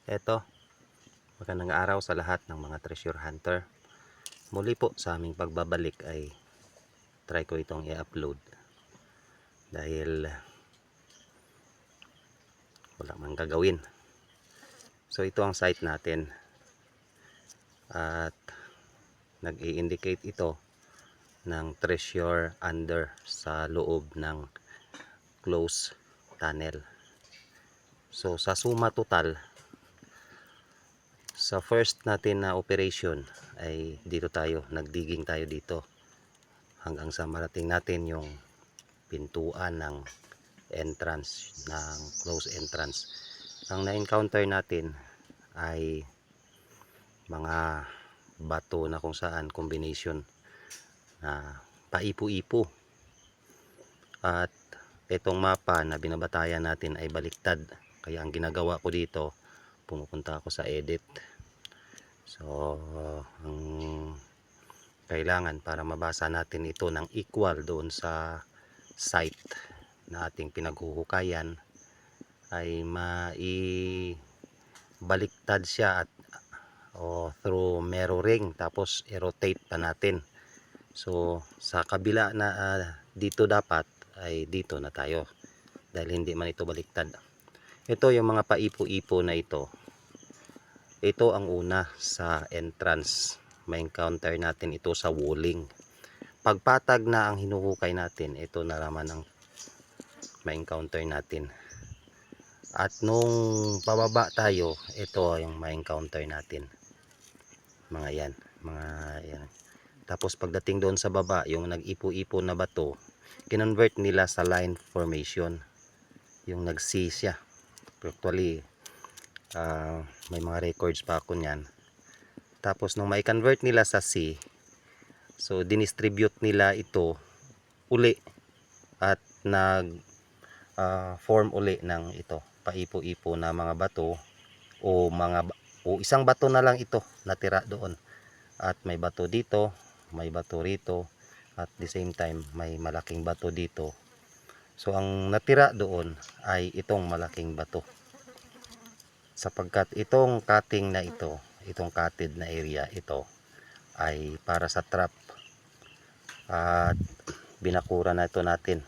Eto, magandang araw sa lahat ng mga treasure hunter. Muli po sa aming pagbabalik ay try ko itong i-upload dahil wala mang gagawin. So ito ang site natin at nag-i-indicate ito ng treasure under sa loob ng closed tunnel. So sa suma total, sa first natin na operation ay nagdigging tayo dito hanggang sa marating natin yung pintuan ng entrance, ng close entrance. Ang na-encounter natin ay mga bato na kung saan combination na paipo-ipo, at itong mapa na binabatayan natin ay baliktad. Kaya ang ginagawa ko dito, pumupunta ako sa edit. So ang kailangan para mabasa natin ito ng equal doon sa site na ating pinaghuhukayan ay maibaliktad siya at through mirroring, tapos i-rotate pa natin. So sa kabila na dito dapat ay dito na tayo dahil hindi man ito baliktad. Ito yung mga paipo-ipo na ito. Ito ang una sa entrance. May encounter natin ito sa walling. Pagpatag na ang hinuhukay natin, ito na naman ang may encounter natin. At nung pababa tayo, ito yung may encounter natin. Mga yan, Tapos pagdating doon sa baba, yung nag-ipo-ipo na bato, kinonvert nila sa line formation. Yung nag-C siya. Actually, may mga records pa ako niyan. Tapos nung may convert nila sa C, so dinistribute nila ito uli at nag form uli ng ito paipo-ipo na mga bato o isang bato na lang ito natira doon, at may bato dito, may bato rito, at the same time may malaking bato dito. So ang natira doon ay itong malaking bato, sapagkat itong cutting na ito, itong cutted na area ito ay para sa trap, at binakura na ito natin.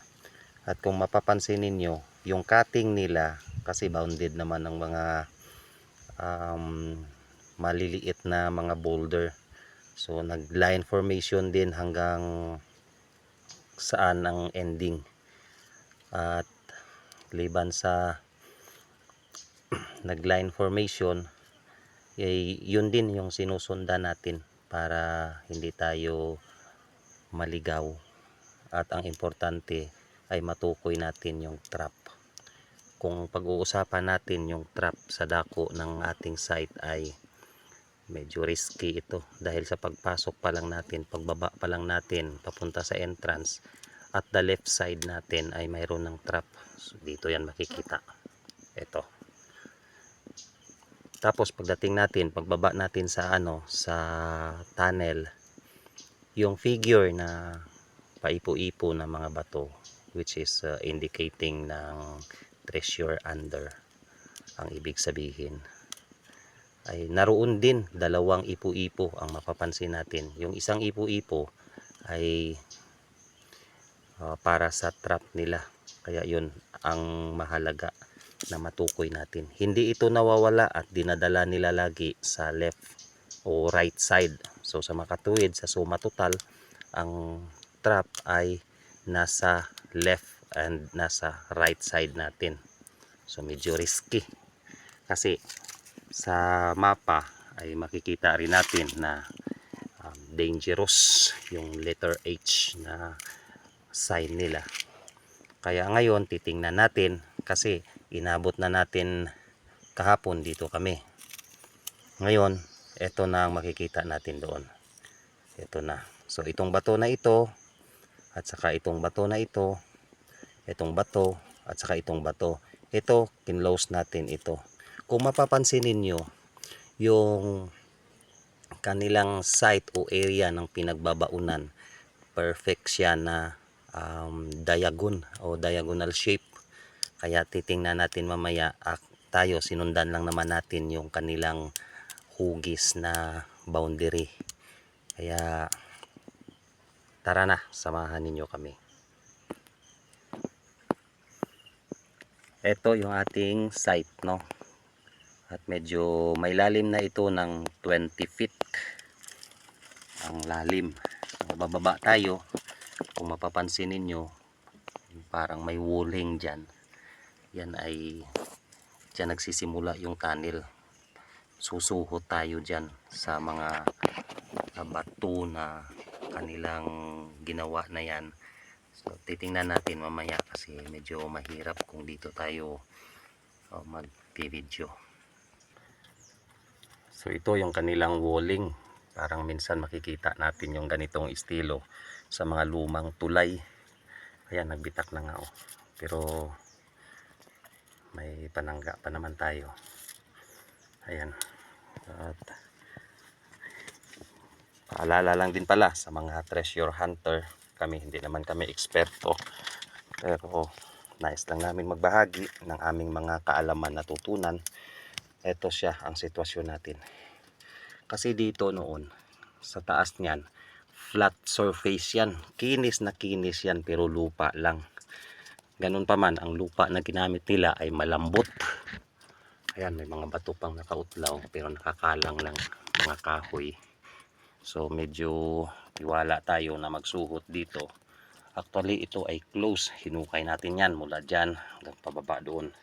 At kung mapapansin ninyo, yung cutting nila kasi bounded naman ng mga maliliit na mga boulder. So nag line formation din hanggang saan ang ending. At liban sa nag line formation, yun din yung sinusundan natin para hindi tayo maligaw. At ang importante ay matukoy natin yung trap. Kung pag-uusapan natin yung trap sa dako ng ating site ay medyo risky ito dahil sa pagpasok pa lang natin, pagbaba pa lang natin papunta sa entrance, at the left side natin ay mayroon ng trap. So, dito yan makikita. Ito. Tapos pagdating natin, pagbaba natin sa sa tunnel, yung figure na paipo-ipo na mga bato, which is indicating ng treasure under, ang ibig sabihin ay naroon din dalawang ipo-ipo ang mapapansin natin. Yung isang ipo-ipo ay para sa trap nila, kaya yun ang mahalaga na matukoy natin. Hindi ito nawawala at dinadala nila lagi sa left o right side. So sa makatuwid, sa suma total, ang trap ay nasa left and nasa right side natin. So medyo risky kasi sa mapa ay makikita rin natin na dangerous yung letter H na sign nila. Kaya ngayon titingnan natin, kasi inabot na natin kahapon, dito kami. Ngayon ito na ang makikita natin doon. Ito na. So itong bato na ito, at saka itong bato na ito, itong bato, at saka itong bato, ito kinlose natin ito. Kung mapapansin ninyo, yung kanilang site o area ng pinagbabaunan, perfect siya na diagonal shape. Kaya titingnan natin mamaya tayo sinundan lang naman natin yung kanilang hugis na boundary. Kaya tara na, samahan ninyo kami. Ito yung ating site, no? At medyo may lalim na ito ng 20 feet ang lalim. So, bababa tayo. Kung mapapansin ninyo, parang may walling dyan. Yan ay dyan nagsisimula yung tunnel. Susuhot tayo dyan sa mga bato na kanilang ginawa na yan. So titingnan natin mamaya kasi medyo mahirap kung dito tayo mag-video. So ito yung kanilang walling. Parang minsan makikita natin yung ganitong estilo sa mga lumang tulay. Ayan, nagbitak na nga oh. Pero may panangga pa naman tayo. Ayan. At paalala lang din pala sa mga treasure hunter, hindi naman kami eksperto. Pero nais lang namin magbahagi ng aming mga kaalaman, natutunan. Ito siya ang sitwasyon natin. Kasi dito noon, sa taas niyan, flat surface yan. Kinis na kinis yan pero lupa lang. Ganun pa man, ang lupa na ginamit nila ay malambot. Ayan, may mga bato pang nakautlaw pero nakakalang lang mga kahoy. So medyo tiwala tayo na magsuhot dito. Actually ito ay close. Hinukay natin yan mula dyan hanggang pababa doon.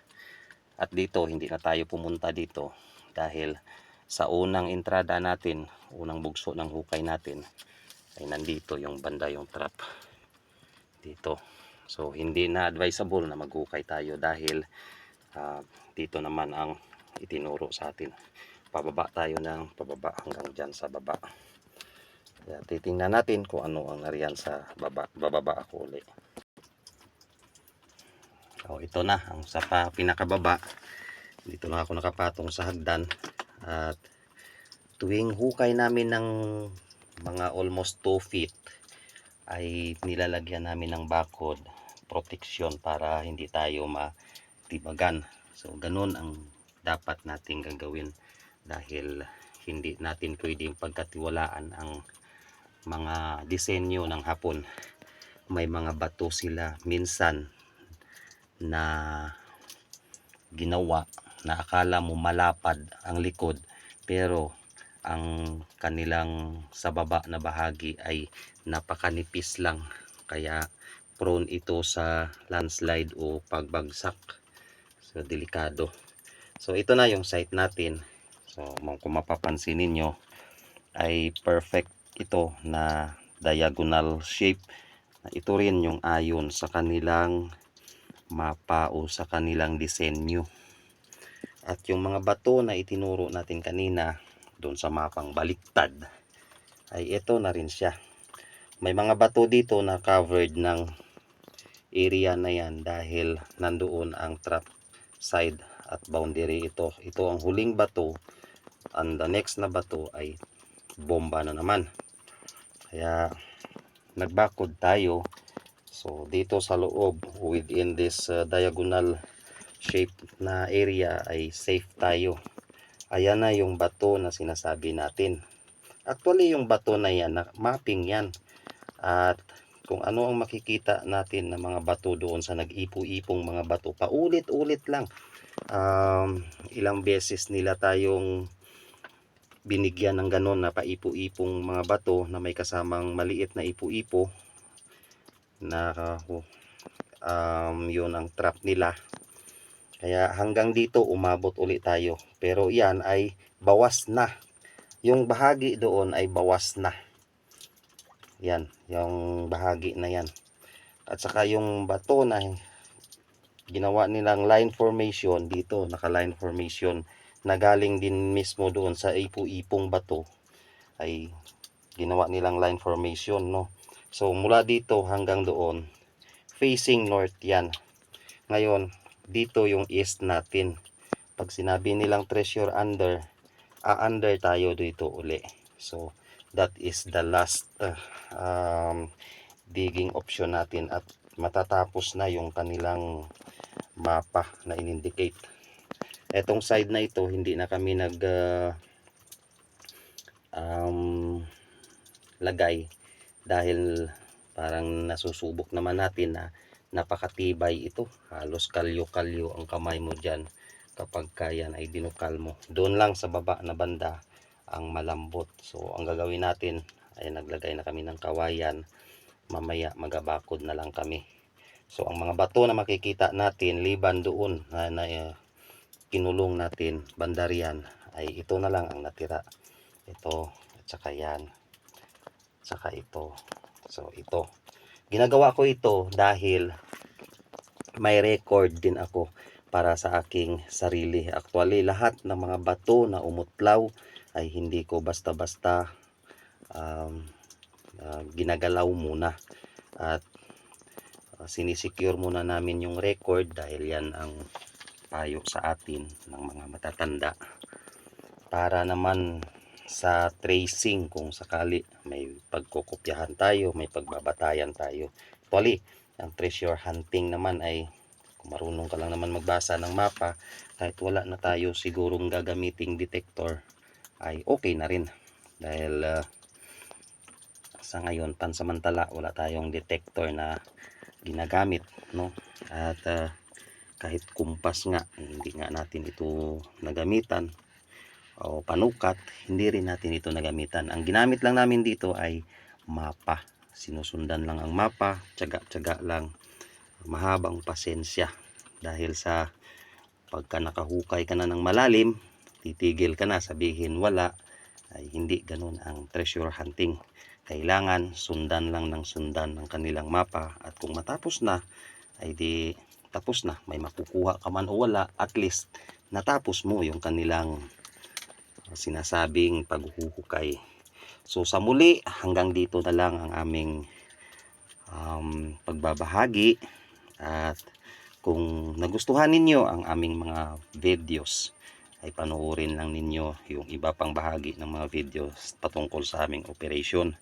At dito hindi na tayo pumunta dito dahil sa unang entrada natin, unang bugso ng hukay natin ay nandito yung banda, yung trap dito. So hindi na advisable na maghukay tayo dahil dito naman ang itinuro sa atin. Pababa tayo ng pababa hanggang dyan sa baba. Kaya titingnan natin kung ano ang nariyan sa baba. Bababa ako ulit. So ito na ang sa pinakababa. Dito lang ako nakapatong sa hagdan. At tuwing hukay namin ng mga almost 2 feet ay nilalagyan namin ng bakod protection para hindi tayo matibagan. So ganun ang dapat nating gagawin dahil hindi natin pwedeng pagkatiwalaan ang mga disenyo ng Hapon. May mga bato sila minsan na ginawa na akala mo malapad ang likod pero ang kanilang sa baba na bahagi ay napakanipis lang, kaya prone ito sa landslide o pagbagsak. So delikado. So ito na yung site natin. So kung mapapansin ninyo ay perfect ito na diagonal shape. Ito rin yung ayon sa kanilang mapa o sa kanilang disenyo. At yung mga bato na itinuro natin kanina doon sa mapang baliktad ay ito na rin siya. May mga bato dito na covered ng area na yan dahil nandoon ang trap side at boundary ito. Ito ang huling bato and the next na bato ay bomba na naman. Kaya nagbakod tayo. So dito sa loob within this diagonal shape na area ay safe tayo. Ayan na yung bato na sinasabi natin. Actually yung bato na yan, mapping yan. At kung ano ang makikita natin na mga bato doon sa nag-ipo-ipong mga bato, paulit-ulit lang. Ilang beses nila tayong binigyan ng ganon na paipo-ipong mga bato na may kasamang maliit na ipo-ipo na yun ang trap nila. Kaya hanggang dito umabot ulit tayo. Pero yan ay bawas na. Yung bahagi doon ay bawas na. Yan, yung bahagi na yan. At saka yung bato na ginawa nilang line formation dito, naka-line formation na galing din mismo doon sa ipo-ipong bato ay ginawa nilang line formation, no. So mula dito hanggang doon facing north yan. Ngayon dito yung east natin. Pag sinabi nilang treasure under, under tayo dito uli. So that is the last digging option natin at matatapos na yung kanilang mapa na in-indicate. Etong side na ito, hindi na kami lagay dahil parang nasusubok naman natin na napakatibay ito. Halos kalyo-kalyo ang kamay mo dyan kapag kayan ay dinukal mo. Doon lang sa baba na banda ang malambot. So ang gagawin natin ay naglagay na kami ng kawayan. Mamaya magabakod na lang kami. So ang mga bato na makikita natin liban doon na kinulong natin banda riyan, ay ito na lang ang natira. Ito at saka yan, saka ito. So ito, ginagawa ko ito dahil may record din ako para sa aking sarili. Actually, lahat ng mga bato na umutlaw ay hindi ko basta-basta ginagalaw muna. At sinisecure muna namin yung record dahil yan ang payo sa atin ng mga matatanda. Para naman sa tracing kung sakali may pagkukopyahan tayo, may pagbabatayan tayo. Actually, ang treasure hunting naman ay kung marunong ka lang naman magbasa ng mapa, kahit wala na tayo sigurong gagamiting detector ay okay na rin. Dahil sa ngayon pansamantala wala tayong detector na ginagamit, no? At kahit kumpas nga hindi nga natin ito nagamitan, o panukat, hindi rin natin ito nagamitan. Ang ginamit lang namin dito ay mapa. Sinusundan lang ang mapa, tiyaga-tiyaga lang, mahabang pasensya. Dahil sa pagka nakahukay ka na ng malalim, titigil ka na, sabihin wala, ay hindi ganun ang treasure hunting. Kailangan sundan lang ng sundan ng kanilang mapa, at kung matapos na ay di tapos na. May makukuha ka man o wala, at least natapos mo yung kanilang sinasabing paghuhukay. So sa muli, hanggang dito na lang ang aming pagbabahagi. At kung nagustuhan ninyo ang aming mga videos, ay panoorin lang ninyo yung iba pang bahagi ng mga videos patungkol sa aming operation.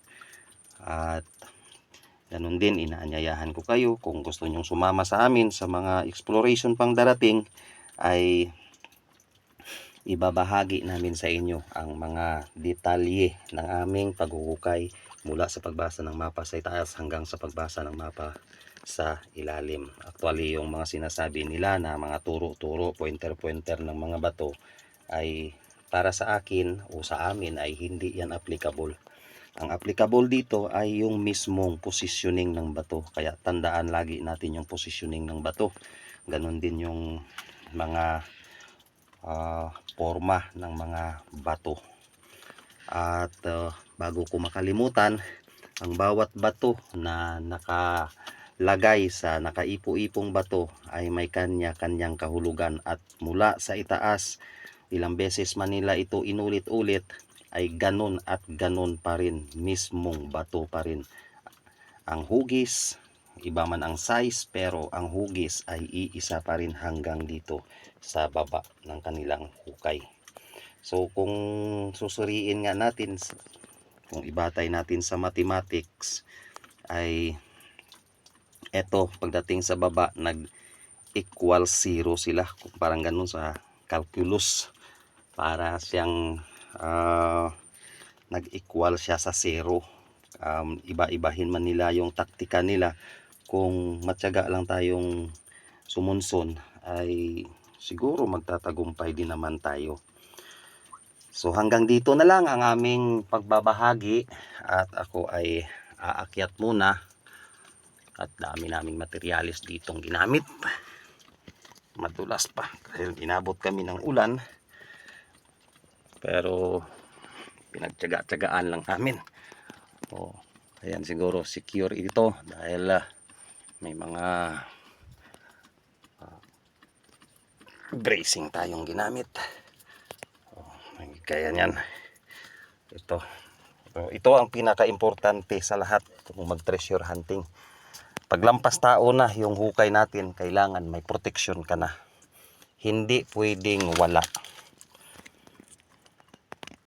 At ganun din, inaanyayahan ko kayo kung gusto nyong sumama sa amin sa mga exploration pang darating, ay ibabahagi namin sa inyo ang mga detalye ng aming paghuhukay mula sa pagbasa ng mapa sa itaas hanggang sa pagbasa ng mapa sa ilalim. Actually, yung mga sinasabi nila na mga turo-turo, pointer-pointer ng mga bato ay para sa akin o sa amin ay hindi yan applicable. Ang applicable dito ay yung mismong positioning ng bato. Kaya tandaan lagi natin yung positioning ng bato. Ganon din yung mga forma ng mga bato. At bago ko makalimutan, ang bawat bato na nakalagay sa nakaipo-ipong bato ay may kanya-kanyang kahulugan, at mula sa itaas, ilang beses man nila ito inulit-ulit, ay ganon at ganon pa rin, mismong bato pa rin ang hugis. Iba man ang size, pero ang hugis ay iisa pa rin hanggang dito sa baba ng kanilang hukay. So kung susuriin nga natin, kung ibatay natin sa mathematics, ay eto, pagdating sa baba nag equal 0 sila. Parang ganun sa calculus, para siyang nag-equal siya sa 0. Iba-ibahin man nila yung taktika nila, kung matyaga lang tayong sumunson ay siguro magtatagumpay din naman tayo. So hanggang dito na lang ang aming pagbabahagi, at ako ay aakyat muna, at dami naming materialis ditong ginamit. Madulas pa dahil inabot kami ng ulan, pero pinagtyaga-tyagaan lang namin. Ayan, siguro secure ito dahil may mga bracing tayong ginamit. Kaya yan, ito ang pinaka-importante sa lahat kung mag-treasure hunting. Paglampas tao na yung hukay natin, kailangan may protection ka na. Hindi pwedeng wala.